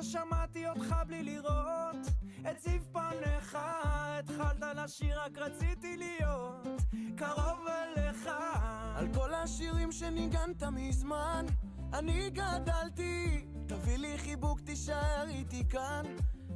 שמעתי אותך בלי לראות את זיו פניך, התחלת לשיר רק רציתי להיות קרוב אליך. על כל השירים שניגנת מזמן אני גדלתי, תביא לי חיבוק תישאר איתי כאן,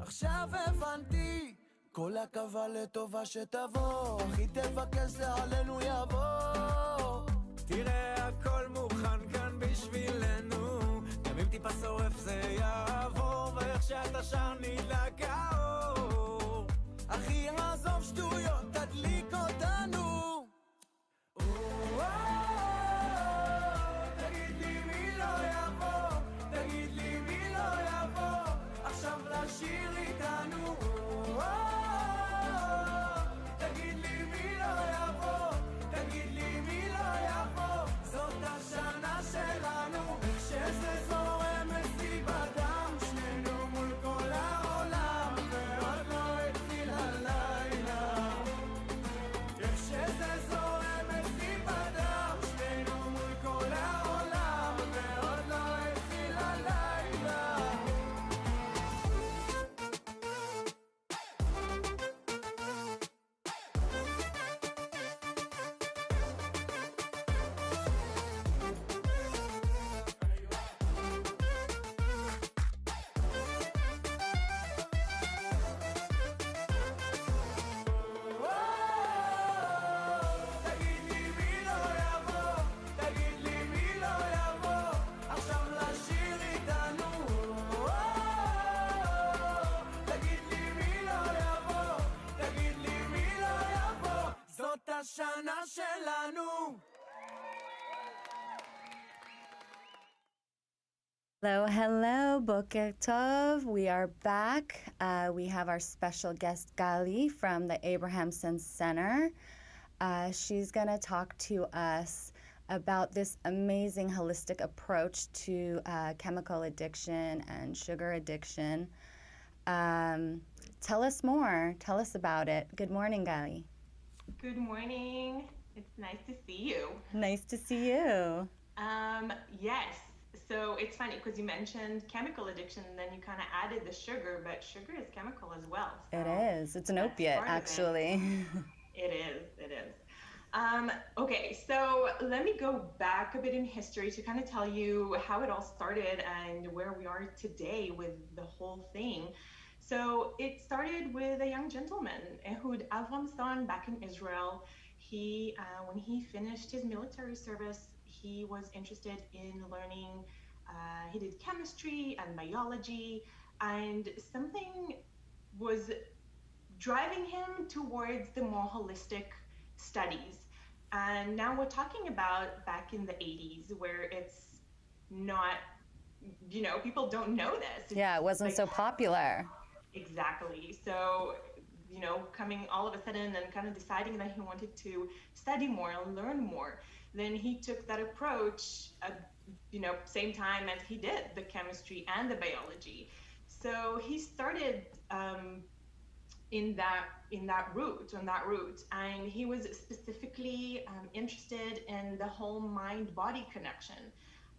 עכשיו הבנתי כל הקווה לטובה שתבוא, אחי תבקש זה עלינו יבוא. תראה הכל מוכן כאן בשבילנו, גם אם טיפה שורף זה יעבור, ואיך שאתה שר נדלק האור. אחי עזוב שטויות תדליק אותנו. תגיד לי מי לא יבוא, תגיד לי מי לא יבוא עכשיו לשיר איתנו. תגיד לי מי לא יבוא, תגיד לי מי לא יבוא, זאת השנה שלנו, שזה זורם אצלי בדם, שנינו מול כל העולם ועוד לא התחיל הלילה. איך שזה זורם אצלי בדם, שנינו מול כל העולם ועוד לא התחיל הלילה. תגיד לי מי לא יבוא, תגיד לי מי לא יבוא עכשיו לשיר איתנו. תגיד לי מי לא יבוא, תגיד לי מי לא יבוא, זאת השנה שלנו. Hello, hello, Boker Tov. We are back. We have our special guest, Gali, from the Abrahamson Center. She's going to talk to us about this amazing holistic approach to chemical addiction and sugar addiction. Tell us more. Tell us about it. Good morning, Gali. Good morning. It's nice to see you. Nice to see you. Yes. So it's funny because you mentioned chemical addiction and then you kind of added the sugar, but sugar is chemical as well. So It is. It's an that's opiate, part of it. actually. It is. Okay, so let me go back a bit in history to kind of tell you how it all started and where we are today with the whole thing. So it started with a young gentleman, Ehud Abrahamson, back in Israel. He, when he finished his military service, he was interested in learning. He did chemistry and biology, and something was driving him towards the more holistic studies. And now we're talking about back in the 80s, where it's not, people don't know this. Yeah, it wasn't so popular. Exactly. So, coming all of a sudden and kind of deciding that he wanted to study more and learn more, then he took that approach at, same time as he did the chemistry and the biology. So he started on that route, and he was specifically interested in the whole mind-body connection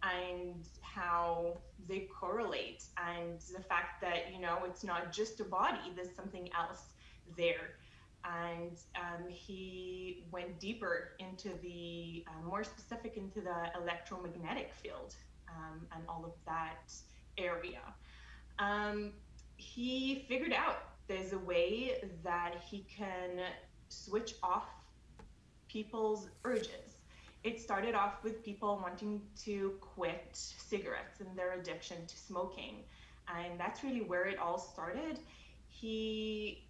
and how they correlate, and the fact that it's not just a body, there's something else there. And he went deeper into the more specific into the electromagnetic field and all of that area. He figured out there's a way that he can switch off people's urges. It started off with people wanting to quit cigarettes and their addiction to smoking, and that's really where it all started. He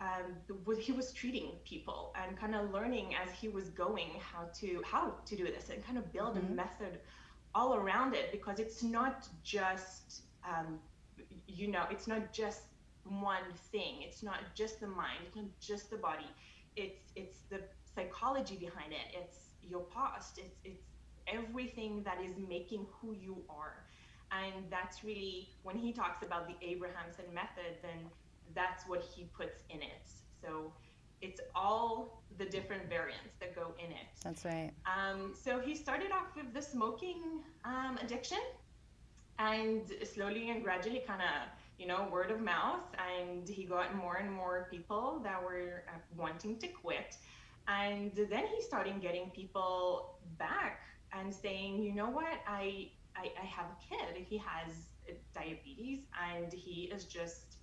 was treating people and kind of learning as he was going how to do this and kind of build a method all around it, because it's not just it's not just one thing. It's not just the mind, it's not just the body. It's the psychology behind it. It's your past. It's everything that is making who you are. And that's really, when he talks about the Abrahamson method, then that's what he puts in it. So it's all the different variants that go in it. That's right. So he started off with the smoking addiction, And slowly and gradually, kind of, word of mouth, and he got more and more people that were wanting to quit. And then he started getting people back and saying, you know what, I have a kid. He has diabetes and he is just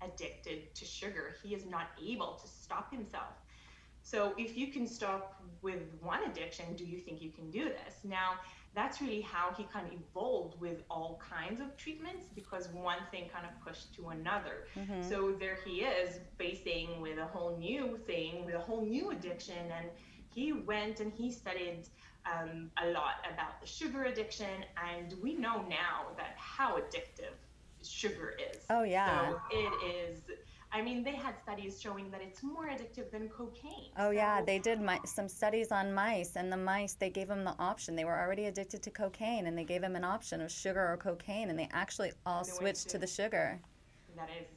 addicted to sugar. He is not able to stop himself. So if you can stop with one addiction, do you think you can do this? Now, that's really how he kind of evolved with all kinds of treatments, because one thing kind of pushed to another. So there he is facing with a whole new thing, with a whole new addiction. And he went and he studied a lot about the sugar addiction. And we know now that how addictive sugar is. Oh, yeah. So it is. I mean, they had studies showing that it's more addictive than cocaine. Oh, yeah, they did some studies on mice, and the mice, they gave them the option. They were already addicted to cocaine, and they gave them an option of sugar or cocaine, and they actually all switched to the sugar. That is,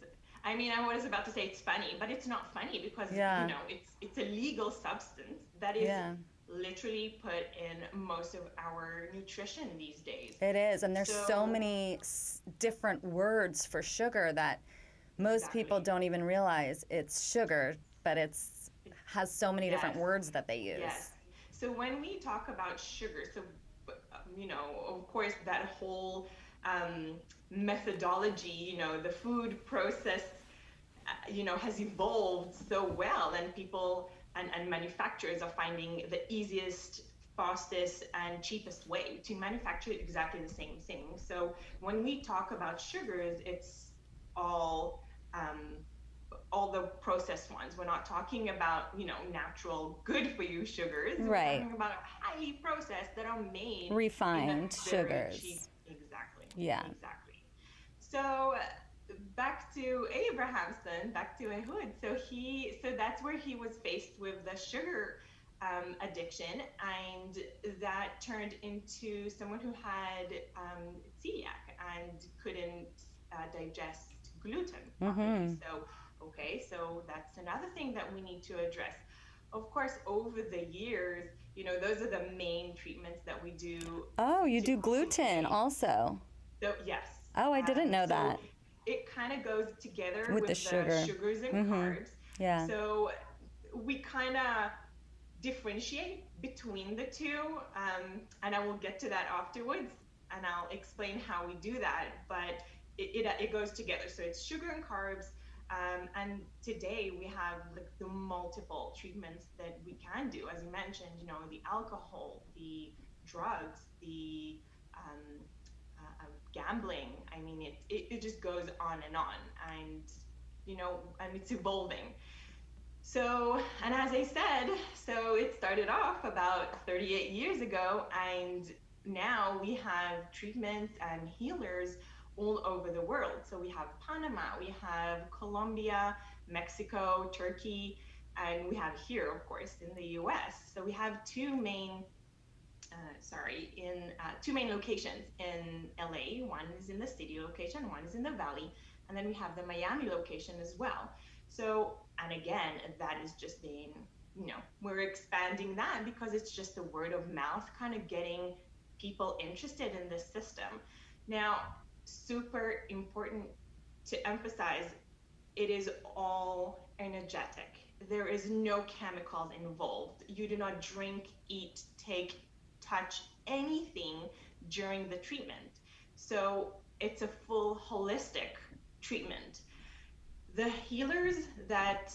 I mean, I was about to say it's funny, but it's not funny because, it's a legal substance that is literally put in most of our nutrition these days. It is, and there's so many different words for sugar that most people don't even realize it's sugar, but has so many different words that they use. Yes. So when we talk about sugar, so, of course, that whole methodology, the food process, has evolved so well, and people and manufacturers are finding the easiest, fastest, and cheapest way to manufacture exactly the same thing. So when we talk about sugars, it's all the processed ones. We're not talking about, natural, good for you sugars. Right. We're talking about highly processed that are made refined sugars. Cheap. Exactly. Yeah. Exactly. So back to Abrahamson, back to Ehud. So that's where he was faced with the sugar addiction, and that turned into someone who had celiac and couldn't digest gluten properly. So that's another thing that we need to address. Of course, over the years, those are the main treatments that we do. Oh, you do gluten also? So yes. Oh, I didn't know that. It kind of goes together with the sugars and carbs. Yeah. So we kind of differentiate between the two, and I will get to that afterwards, and I'll explain how we do that. But it goes together. So it's sugar and carbs. And today we have the multiple treatments that we can do. As you mentioned, the alcohol, the drugs, the gambling. I mean, it just goes on, and and it's evolving. So, and as I said, so it started off about 38 years ago, and now we have treatments and healers all over the world. So we have Panama, we have Colombia, Mexico, Turkey, and we have here, of course, in the US. So we have two main locations in LA. One is in the city location, one is in the valley, and then we have the Miami location as well. So, and again, that is just being, we're expanding that because it's just the word of mouth kind of getting people interested in this system. Now, super important to emphasize, it is all energetic. There is no chemicals involved. You do not drink, eat, take, touch anything during the treatment. So it's a full holistic treatment. The healers that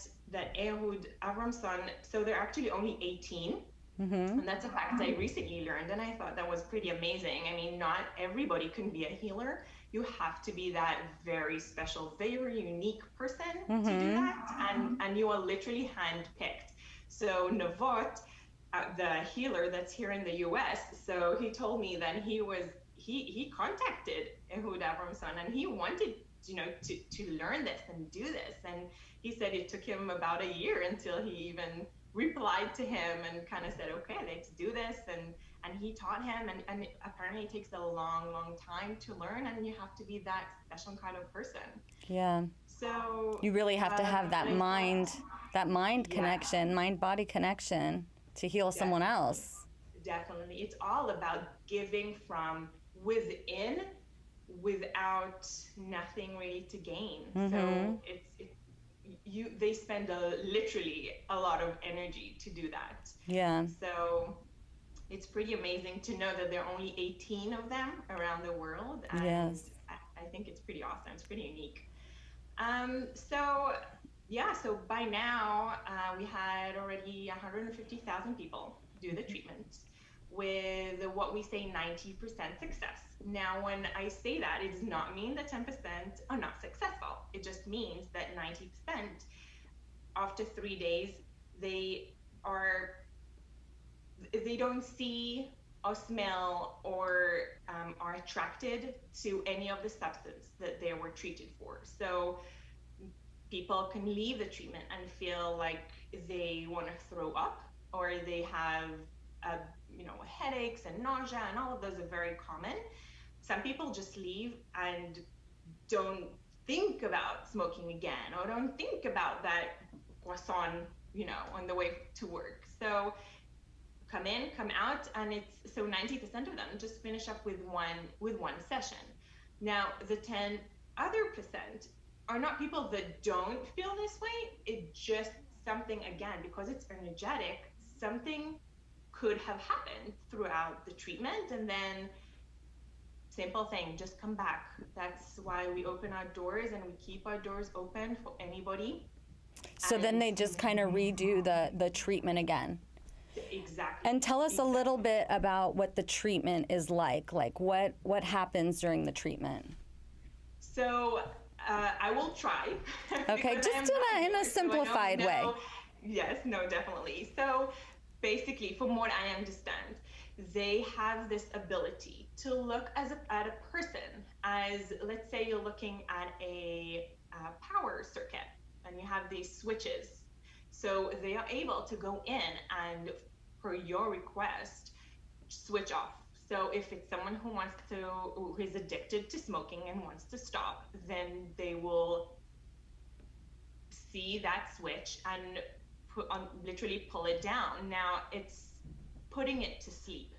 Ehud Abrahamson, so they're actually only 18. And that's a fact I recently learned, and I thought that was pretty amazing. I mean, not everybody can be a healer. You have to be that very special, very unique person to do that, and you are literally handpicked. So Navot, the healer that's here in the US, so he told me that he contacted Ehud Abrahamson, and he wanted to learn this and do this, and he said it took him about a year until he even replied to him and kind of said, okay, let's do this, and he taught him, and apparently it takes a long time to learn, and you have to be that special kind of person. Yeah. So you really have to have that mind connection, mind-body connection to heal someone else. Definitely. It's all about giving from within, without nothing really to gain. So they spend literally a lot of energy to do that. Yeah. So it's pretty amazing to know that there are only 18 of them around the world, and Yes. I think it's pretty awesome. It's pretty unique. So by now we had already 150,000 people do the treatment with what we say 90% success. Now, when I say that, it does not mean that 10% are not successful. It just means that 90% after 3 days, they don't see or smell or are attracted to any of the substance that they were treated for. So people can leave the treatment and feel like they want to throw up, or they have headaches and nausea, and all of those are very common. Some people just leave and don't think about smoking again, or don't think about that croissant, on the way to work. So come in, come out, and it's so 90% of them just finish up with one session. Now, the 10 other percent are not people that don't feel this way. It's just something, again, because it's energetic, something could have happened throughout the treatment, and then simple thing, just come back. That's why we open our doors, and we keep our doors open for anybody. So then they just kind of redo the treatment again. Exactly. And tell us a little bit about what the treatment is like what happens during the treatment. So I will try. Okay, just in a simplified way. Yes, no, definitely. So basically, from what I understand, they have this ability to look at a person as, let's say you're looking at a power circuit, and you have these switches. So they are able to go in and, per your request, switch off. So if it's someone who is addicted to smoking and wants to stop, then they will see that switch and literally pull it down. Now, it's putting it to sleep.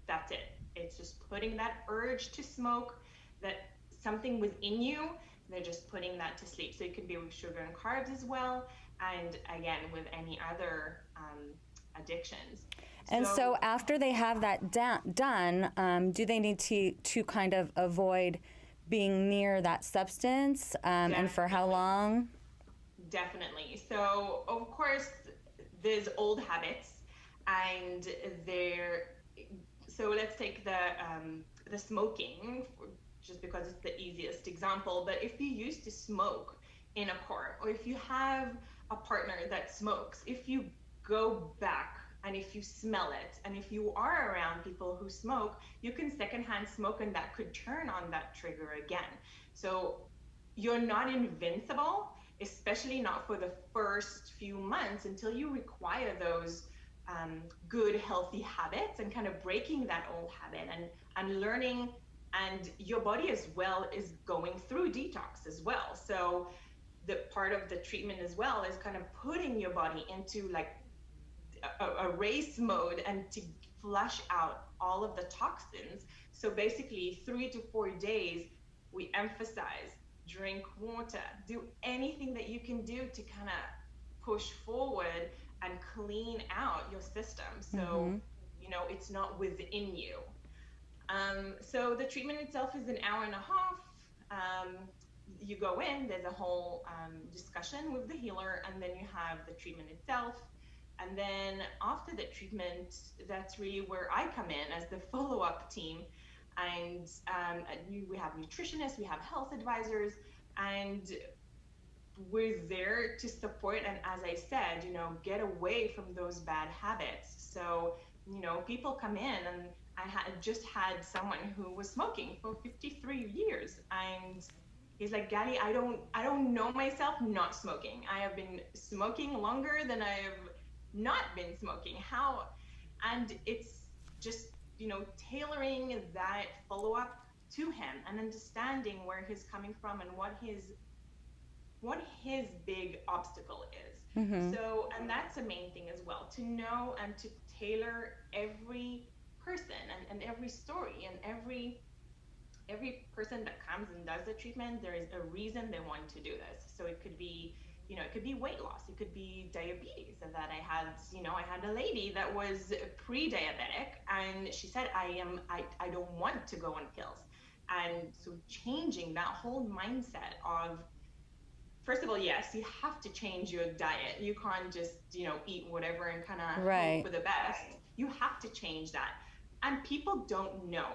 That's it. It's just putting that urge to smoke, that something within you, they're just putting that to sleep. So it could be with sugar and carbs as well, and again, with any other addictions. And so after they have that done, do they need to kind of avoid being near that substance, and for how long? Definitely. So of course, there's old habits, and so let's take the smoking, just because it's the easiest example. But if you used to smoke in a car, or if you have a partner that smokes, if you go back and if you smell it, and if you are around people who smoke, you can secondhand smoke, and that could turn on that trigger again. So you're not invincible, especially not for the first few months, until you require those good, healthy habits, and kind of breaking that old habit and learning. And your body as well is going through detox as well. So the part of the treatment as well is kind of putting your body into like a race mode, and to flush out all of the toxins. So basically 3 to 4 days, we emphasize drink water, do anything that you can do to kind of push forward and clean out your system. So, it's not within you. So the treatment itself is an hour and a half. You go in, there's a whole discussion with the healer, and then you have the treatment itself. And then after the treatment, that's really where I come in as the follow-up team. And we have nutritionists, we have health advisors, and we're there to support. And as I said, get away from those bad habits. So, people come in, and I just had someone who was smoking for 53 years, and he's like, Gali, I don't know myself not smoking. I have been smoking longer than I have not been smoking. How? And it's just, tailoring that follow-up to him, and understanding where he's coming from and what his big obstacle is. So, and that's the main thing as well, to know and to tailor every person and every story and every every person that comes and does the treatment, there is a reason they want to do this. So it could be, it could be weight loss, it could be diabetes. And that I had a lady that was pre-diabetic, and she said, I don't want to go on pills. And so changing that whole mindset of, first of all, yes, you have to change your diet. You can't just, eat whatever and kind of hope for the best. You have to change that. And people don't know.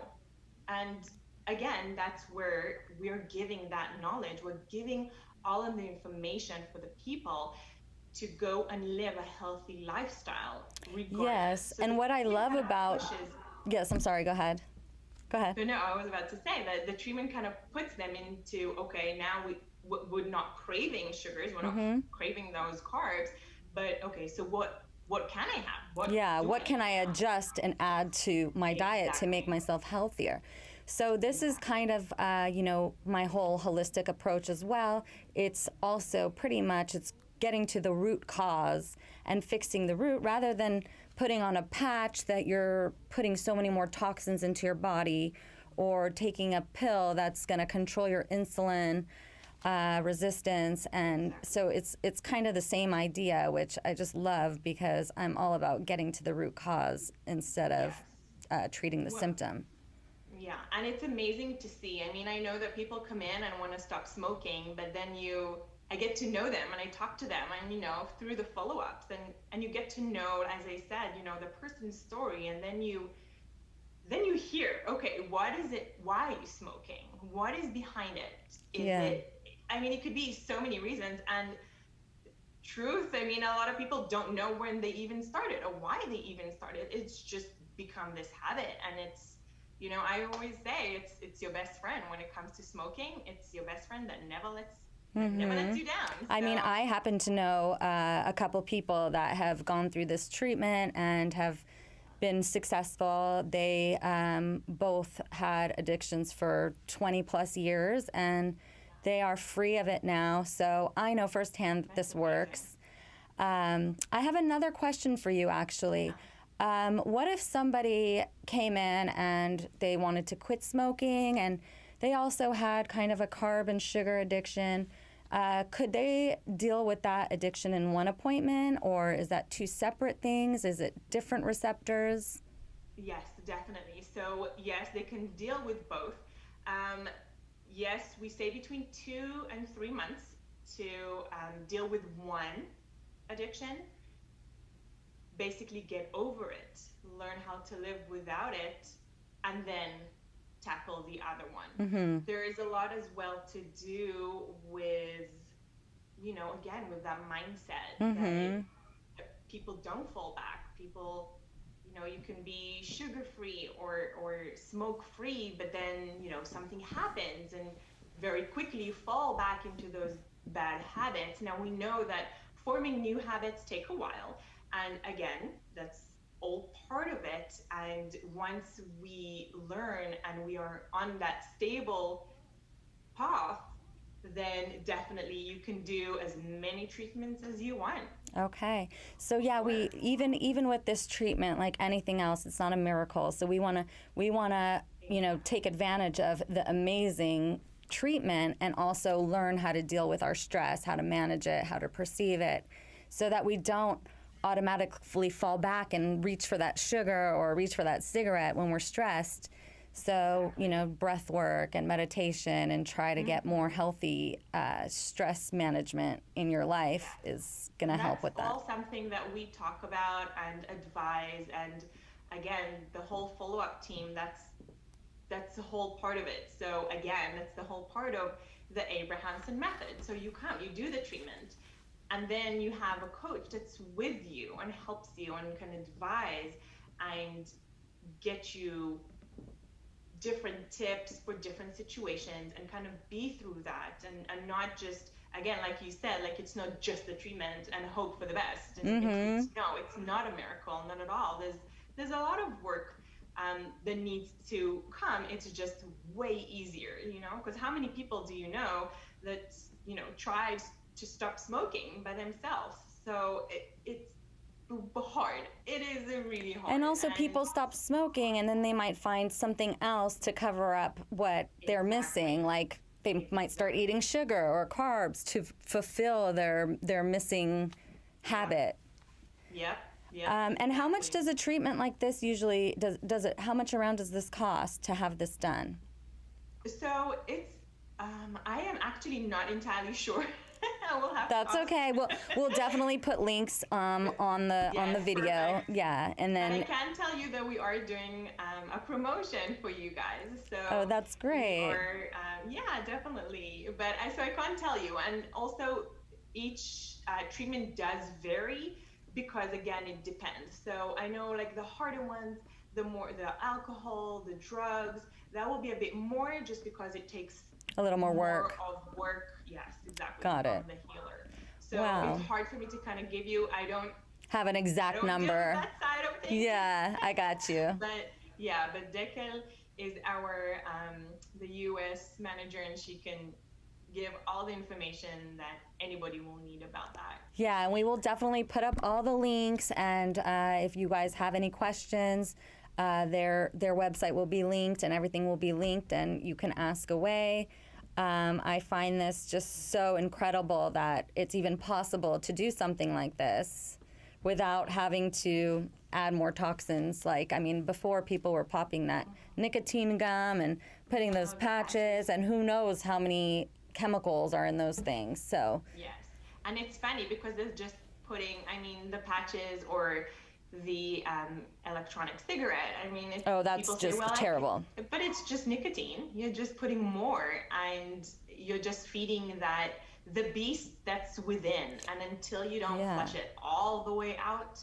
And again, that's where we're giving that knowledge. We're giving all of the information for the people to go and live a healthy lifestyle. Yes, so and what I love about... Yes, I'm sorry, go ahead. Go ahead. No, I was about to say that the treatment kind of puts them into, okay, now we're not craving sugars, we're not craving those carbs, but okay, so what can I have? What can I adjust and add to my diet to make myself healthier? So this is kind of, my whole holistic approach as well. It's also pretty much, it's getting to the root cause and fixing the root rather than putting on a patch that you're putting so many more toxins into your body, or taking a pill that's going to control your insulin resistance. And so it's kind of the same idea, which I just love, because I'm all about getting to the root cause instead of treating the symptom. Yeah, and it's amazing to see. I mean, I know that people come in and want to stop smoking, but then I get to know them and I talk to them, and through the follow-ups, and you get to know, as I said, the person's story, and then you hear, okay, what is it? Why are you smoking? What is behind it? Is it? I mean, it could be so many reasons. And truth, I mean, a lot of people don't know when they even started or why they even started. It's just become this habit, and it's, I always say it's your best friend when it comes to smoking. It's your best friend that never lets you down. So. I mean, I happen to know a couple people that have gone through this treatment and have been successful. They both had addictions for 20 plus years, and they are free of it now. So I know firsthand that this works. I have another question for you, actually. What if somebody came in and they wanted to quit smoking, and they also had kind of a carb and sugar addiction? Could they deal with that addiction in one appointment, or is that two separate things? Is it different receptors? Yes, definitely. So yes, they can deal with both. Yes, we say between 2 and 3 months to deal with one addiction, basically get over it, learn how to live without it, and then tackle the other one. There is a lot as well to do with, again, with that mindset that people don't fall back. People, you can be sugar-free or smoke-free, but then, something happens and very quickly you fall back into those bad habits. Now, we know that forming new habits take a while. And again, that's all part of it. And once we learn and we are on that stable path, then definitely you can do as many treatments as you want. Okay. So yeah, we even with this treatment, like anything else, it's not a miracle. So we want to take advantage of the amazing treatment and also learn how to deal with our stress, how to manage it, how to perceive it, so that we don't automatically fall back and reach for that sugar or reach for that cigarette when we're stressed. So, breath work and meditation and try to get more healthy stress management in your life is going to help with that. That's all something that we talk about and advise. And again, the whole follow-up team, that's the whole part of it. So again, that's the whole part of the Abrahamson method. So you come, you do the treatment, and then you have a coach that's with you and helps you and can advise and get you different tips for different situations and kind of be through that and not just, again, like you said, like it's not just the treatment and hope for the best. It's not a miracle, not at all. There's a lot of work that needs to come. It's just way easier, because how many people do you know that, tried to stop smoking by themselves? So it's hard. It is really hard. And also people stop smoking and then they might find something else to cover up what they're missing. Like they might start eating sugar or carbs to fulfill their missing habit. Yep. And how much does a treatment like this usually, does it, how much around does this cost to have this done? So it's, I am actually not entirely sure. We'll have That's okay. We'll definitely put links on the video. Perfect. Yeah, and then I can tell you that we are doing a promotion for you guys. So oh, that's great. Yeah, definitely. But so I can't tell you. And also, each treatment does vary because again, it depends. So I know like the harder ones, the more the alcohol, the drugs, that will be a bit more just because it takes a little more work. Of work. Yes, exactly. Got it. The healer. So wow. It's hard for me to kind of give you. I don't have an exact number. That side of things. Yeah, I got you. But yeah, but Dekel is our the U.S. manager, and she can give all the information that anybody will need about that. Yeah, and we will definitely put up all the links, and if you guys have any questions, their website will be linked, and everything will be linked, and you can ask away. I find this just so incredible that it's even possible to do something like this without having to add more toxins. Like, I mean, before people were popping that nicotine gum and putting those patches, and who knows how many chemicals are in those things. So yes, and it's funny because they're just putting, I mean, the patches or the electronic cigarette. I mean, that's just terrible. But it's just nicotine. You're just putting more, and you're just feeding that the beast that's within. And until you don't flush it all the way out,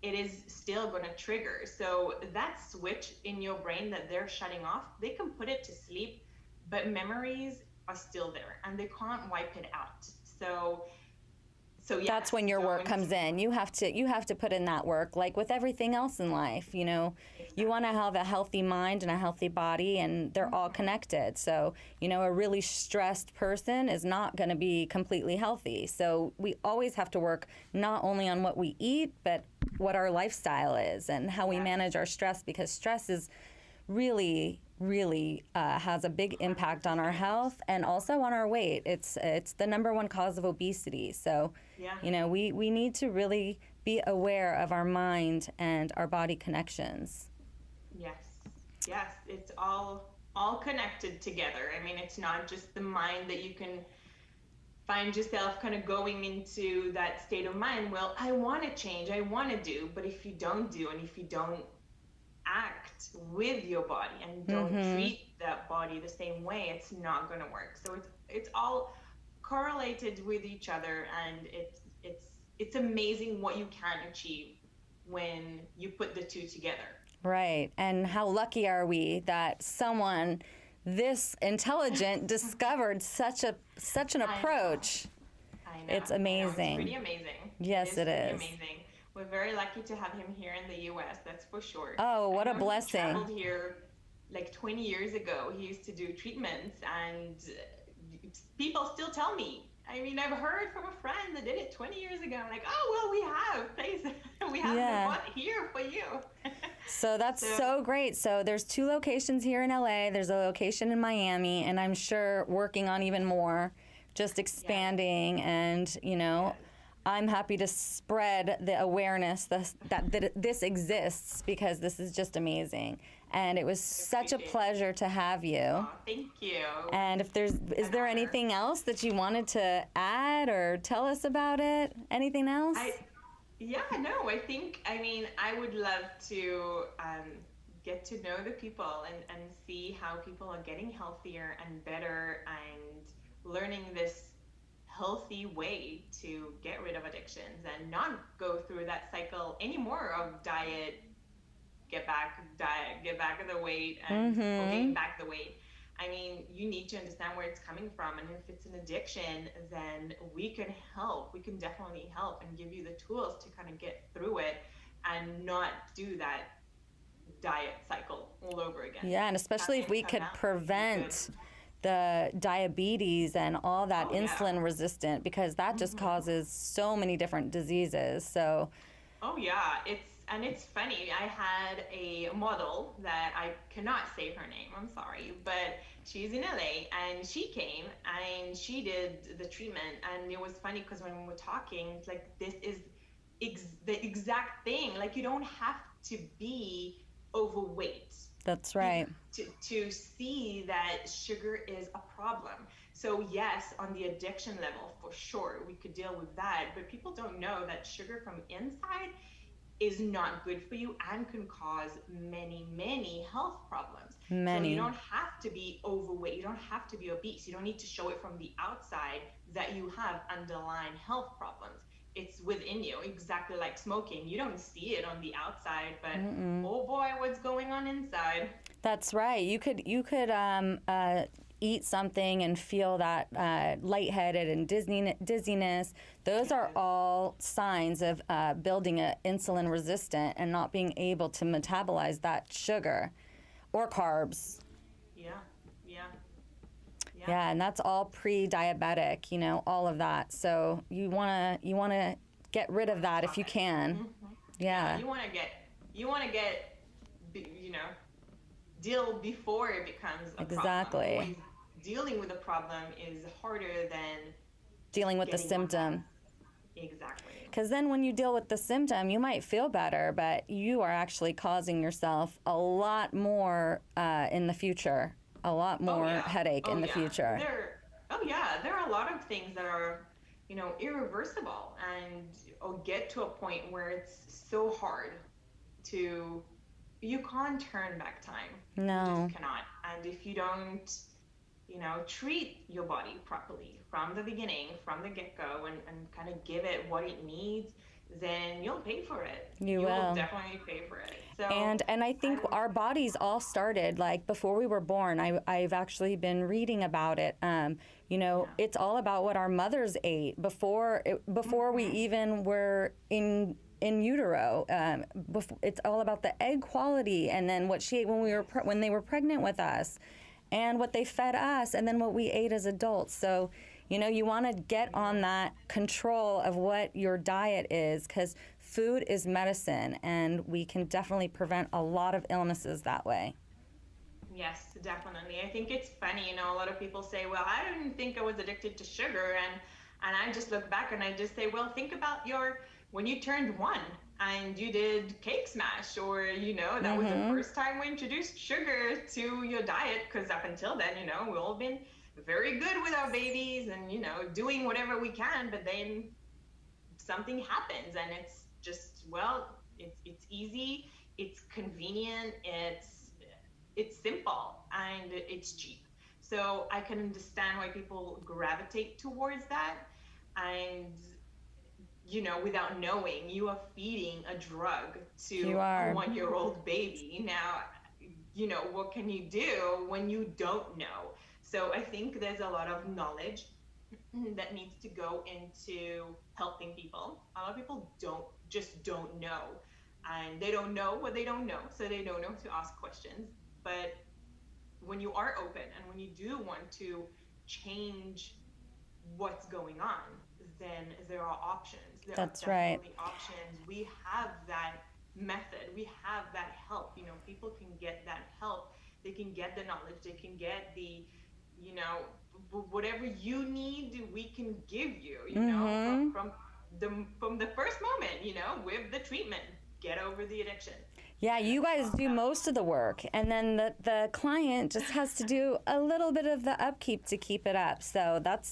it is still going to trigger. So that switch in your brain that they're shutting off, they can put it to sleep, but memories are still there, and they can't wipe it out. So yeah, that's when your work comes in. You have to put in that work, like with everything else in life. You know, you want to have a healthy mind and a healthy body, and they're all connected. So, you know, a really stressed person is not going to be completely healthy. So we always have to work not only on what we eat, but what our lifestyle is and how we manage our stress, because stress is really has a big impact on our health and also on our weight. It's the #1 cause of obesity. So, you know, we need to really be aware of our mind and our body connections. Yes, it's all connected together. I mean, it's not just the mind that you can find yourself kind of going into that state of mind. Well, I want to change, I want to do, but if you don't do, and if you don't act with your body and don't treat that body the same way, it's not going to work. So it's all correlated with each other, and it's amazing what you can achieve when you put the two together. Right. And how lucky are we that someone this intelligent discovered such an approach. I know. It's amazing. It's pretty amazing. Yes, it is. Amazing. We're very lucky to have him here in the U.S., that's for sure. Oh, what a blessing. He traveled here like 20 years ago. He used to do treatments, and people still tell me. I mean, I've heard from a friend that did it 20 years ago. I'm like, oh, well, we have places. We have one here for you. So that's so great. So there's 2 locations here in LA. There's a location in Miami, and I'm sure working on even more, just expanding and, you know, I'm happy to spread the awareness that this exists, because this is just amazing. And it was such a pleasure to have you. Oh, thank you. And if is there anything else that you wanted to add or tell us about it? Anything else? I mean, I would love to get to know the people and see how people are getting healthier and better and learning this healthy way to get rid of addictions and not go through that cycle anymore of diet, get back of the weight, and gain back the weight. I mean, you need to understand where it's coming from, and if it's an addiction, then we can help. We can definitely help and give you the tools to kind of get through it and not do that diet cycle all over again. Yeah, and especially if we could prevent the diabetes and all that insulin resistant, because that just causes so many different diseases. So Oh yeah, it's funny. I had a model that I cannot say her name. I'm sorry, but she's in LA and she came and she did the treatment, and it was funny because when we were talking, it's like this is the exact thing. Like you don't have to be overweight That's be- right. to see that sugar is a problem. So yes, on the addiction level, for sure, we could deal with that. But people don't know that sugar from inside is not good for you and can cause many, many health problems. So you Many. don't have to be overweight. You don't have to be obese. You don't need to show it from the outside that you have underlying health problems. It's within you, exactly like smoking. You don't see it on the outside, but oh boy, what's going on inside? That's right. You could eat something and feel that lightheaded and dizziness. Those are all signs of building an insulin resistant and not being able to metabolize that sugar or carbs. Yeah, yeah, Yeah, and that's all pre-diabetic, all of that. So you wanna get rid of that if you can. Yeah, You want to get, you know, deal before it becomes a problem. exactly. Always dealing with a problem is harder than Dealing with the getting one symptom. back. Exactly. Because then when you deal with the symptom, you might feel better, but you are actually causing yourself a lot more in the future, a lot more headache in the future. There are a lot of things that are, irreversible and get to a point where it's so hard to, you can't turn back time. No. You just cannot. And if you don't, treat your body properly from the beginning, from the get-go, and kind of give it what it needs, then you'll pay for it. You will will. definitely pay for it. So And I think our bodies all started like before we were born. I've actually been reading about it. It's all about what our mothers ate before we even were in utero. It's all about the egg quality, and then what she ate when they were pregnant with us, and what they fed us, and then what we ate as adults. So, you want to get on that control of what your diet is, because food is medicine, and we can definitely prevent a lot of illnesses that way. Yes, definitely. I think it's funny, a lot of people say, well, I didn't think I was addicted to sugar. And I just look back and I just say, well, think about when you turned 1 and you did cake smash, or, that was the first time we introduced sugar to your diet. Because up until then, we've all been very good with our babies and, doing whatever we can. But then something happens and it's just, well, it's easy, it's convenient, it's simple, and it's cheap. So I can understand why people gravitate towards that. And without knowing, you are feeding a drug to a 1-year-old baby. Now, what can you do when you don't know? So I think there's a lot of knowledge that needs to go into helping people. A lot of people don't know, and they don't know what they don't know, so they don't know to ask questions. But when you are open and when you do want to change what's going on, then there are options. That's right. Options. We have that method. We have that help. People can get that help. They can get the knowledge. They can get the, whatever you need, we can give you. From the first moment. With the treatment, get over the addiction. Yeah, you guys do most of the work, and then the client just has to do a little bit of the upkeep to keep it up. So that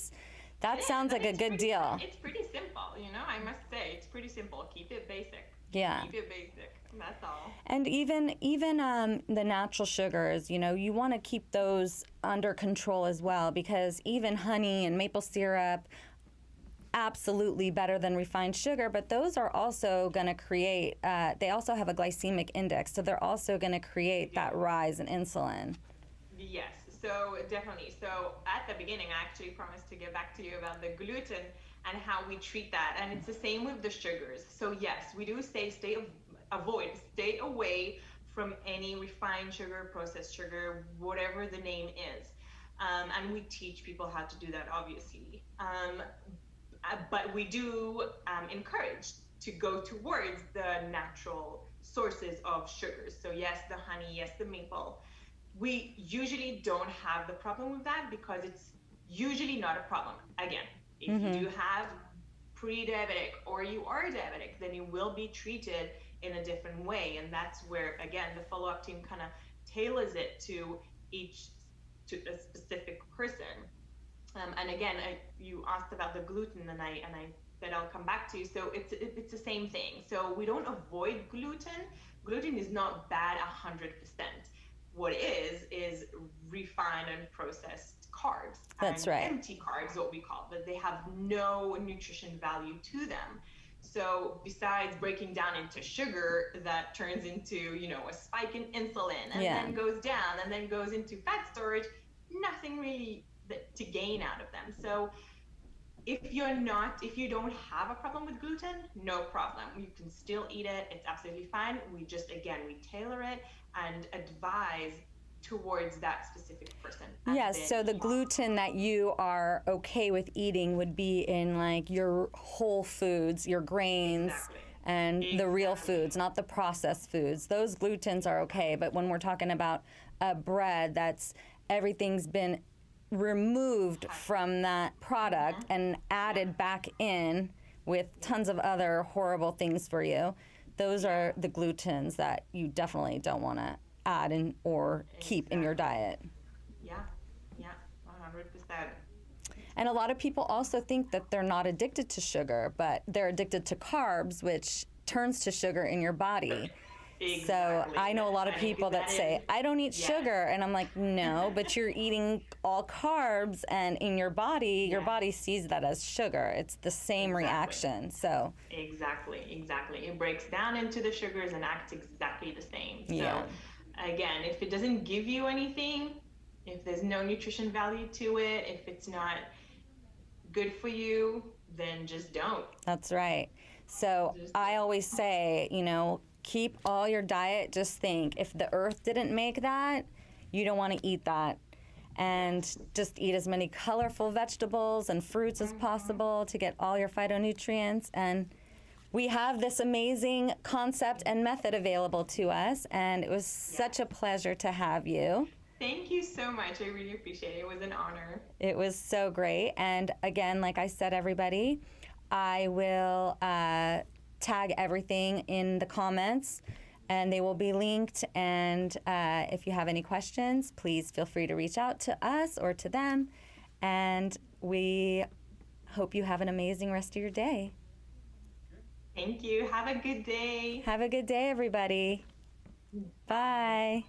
sounds like a good deal. It's pretty simple, I must say. It's pretty simple. Keep it basic. Yeah. Keep it basic. That's all. And even the natural sugars, you want to keep those under control as well, because even honey and maple syrup, absolutely better than refined sugar, but those are also going to create, they also have a glycemic index, so they're also going to create that rise in insulin. Yes, so definitely. So at the beginning, I actually promised to get back to you about the gluten and how we treat that. And it's the same with the sugars. So yes, we do stay away from any refined sugar, processed sugar, whatever the name is. And we teach people how to do that, obviously. But we do encourage to go towards the natural sources of sugars. So yes, the honey, yes, the maple. We usually don't have the problem with that because it's usually not a problem. Again, if you do have pre-diabetic or you are diabetic, then you will be treated in a different way. And that's where, again, the follow-up team kind of tailors it to a specific person. And again, you asked about the gluten, and I that I'll come back to. So it's the same thing. So we don't avoid gluten. Gluten is not bad 100%. What is refined and processed carbs. That's and right. Empty carbs, what we call, but they have no nutrition value to them. So besides breaking down into sugar, that turns into, a spike in insulin and then goes down and then goes into fat storage, nothing really to gain out of them. So if you don't have a problem with gluten, no problem. You can still eat it. It's absolutely fine. We tailor it and advise towards that specific person. Yes, so the gluten that you are okay with eating would be in like your whole foods, your grains, and the real foods, not the processed foods. Those glutens are okay, but when we're talking about a bread that's everything's been removed from that product and added back in with tons of other horrible things for you, those are the glutens that you definitely don't want to add in or keep in your diet. Yeah, 100%. And a lot of people also think that they're not addicted to sugar, but they're addicted to carbs, which turns to sugar in your body. Exactly. So I know a lot of people that say, I don't eat sugar. And I'm like, no, but you're eating all carbs, and in your body, your body sees that as sugar. It's the same reaction. So Exactly. It breaks down into the sugars and acts exactly the same. So again, if it doesn't give you anything, if there's no nutrition value to it, if it's not good for you, then just don't. That's right. So I always say, keep all your diet. Just think, if the earth didn't make that, you don't want to eat that. And just eat as many colorful vegetables and fruits as possible to get all your phytonutrients. And we have this amazing concept and method available to us, and it was such a pleasure to have you. Thank you so much. I really appreciate it. It was an honor. It was so great. And again, like I said, everybody, I will tag everything in the comments, and they will be linked. And if you have any questions, please feel free to reach out to us or to them. And we hope you have an amazing rest of your day. Thank you. Have a good day. Have a good day, everybody. Bye.